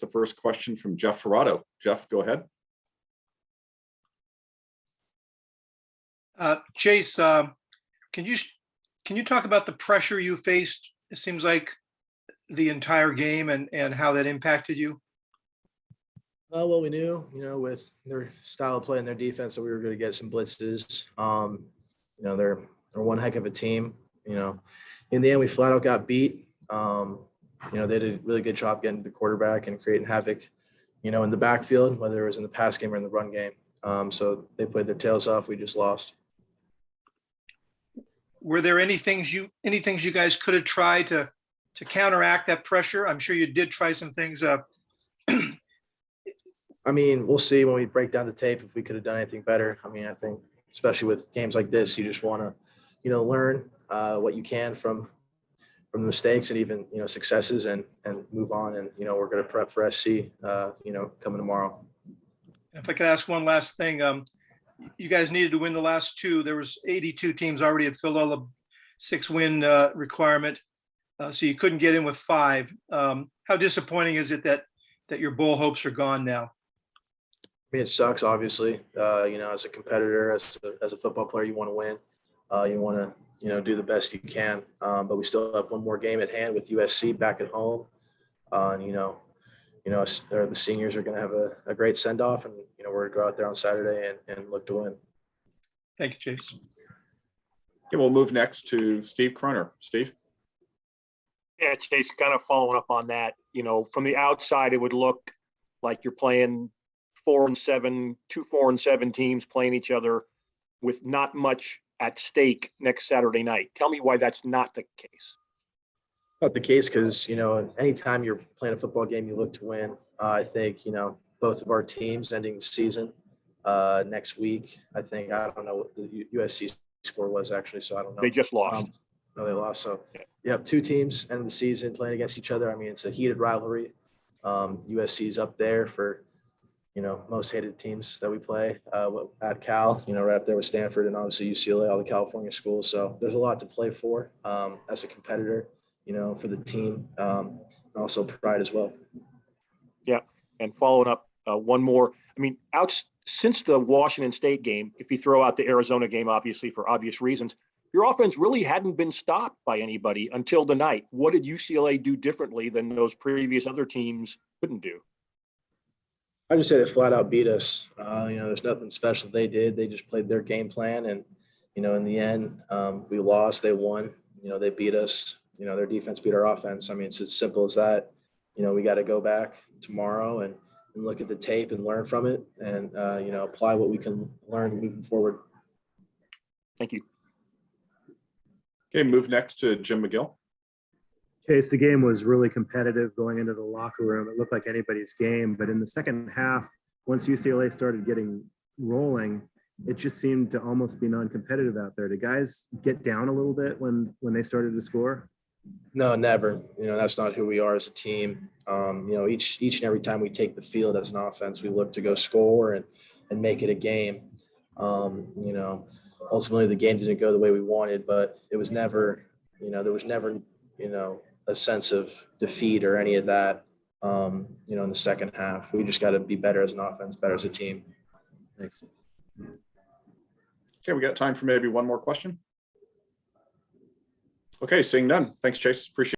the first question from Jeff Ferrato. Jeff, go ahead. Chase, can you talk about the pressure you faced? It seems like the entire game and how that impacted you. Well, we knew, with their style of play and their defense that we were going to get some blitzes. They're one heck of a team. In the end, we flat out got beat. They did a really good job getting the quarterback and creating havoc, in the backfield, whether it was in the pass game or in the run game. So they played their tails off. We just lost. Were there any things you guys could have tried to counteract that pressure? I'm sure you did try some things. We'll see when we break down the tape if we could have done anything better. I think especially with games like this, you just want to, learn what you can from the mistakes and even, successes and move on. And, we're going to prep for SC, coming tomorrow. If I could ask one last thing, you guys needed to win the last two. There was 82 teams already had filled all the 6-win requirement. So you couldn't get in with 5. How disappointing is it that your bowl hopes are gone now? It sucks, obviously. As a competitor, as a football player, you want to win. You want to, do the best you can. But we still have one more game at hand with USC back at home. The seniors are going to have a great send-off, and, we're going to go out there on Saturday and look to win. Thank you, Chase. Okay, we'll move next to Steve Kroner. Steve? Yeah, Chase, kind of following up on that, from the outside, it would look like you're playing 4-7, 2 4-7 teams playing each other with not much at stake next Saturday night. Tell me why that's not the case. Not the case because, anytime you're playing a football game, you look to win. I think, both of our teams ending the season next week. I don't know what the USC score was actually, so I don't know. They just lost. No, they lost. So, you have 2 teams ending the season playing against each other. It's a heated rivalry. USC is up there for, most hated teams that we play at Cal, right up there with Stanford and obviously UCLA, all the California schools. So there's a lot to play for as a competitor, for the team, and also pride as well. Yeah. And following up, one more. Since the Washington State game, if you throw out the Arizona game, obviously for obvious reasons, your offense really hadn't been stopped by anybody until tonight. What did UCLA do differently than those previous other teams couldn't do? I just say they flat out beat us. There's nothing special they did. They just played their game plan. And, in the end, we lost, they won, they beat us. Their defense beat our offense. It's as simple as that. We got to go back tomorrow and look at the tape and learn from it and, apply what we can learn moving forward. Thank you. Okay, move next to Jim McGill. Chase, the game was really competitive going into the locker room. It looked like anybody's game, but in the second half, once UCLA started getting rolling, it just seemed to almost be non-competitive out there. Did guys get down a little bit when they started to score? No, never. That's not who we are as a team. Each and every time we take the field as an offense, we look to go score and make it a game. Ultimately the game didn't go the way we wanted, but it was never, there was never, a sense of defeat or any of that, in the second half. We just got to be better as an offense, better as a team. Thanks. Okay, we got time for maybe one more question. Okay, seeing none. Thanks, Chase. Appreciate it.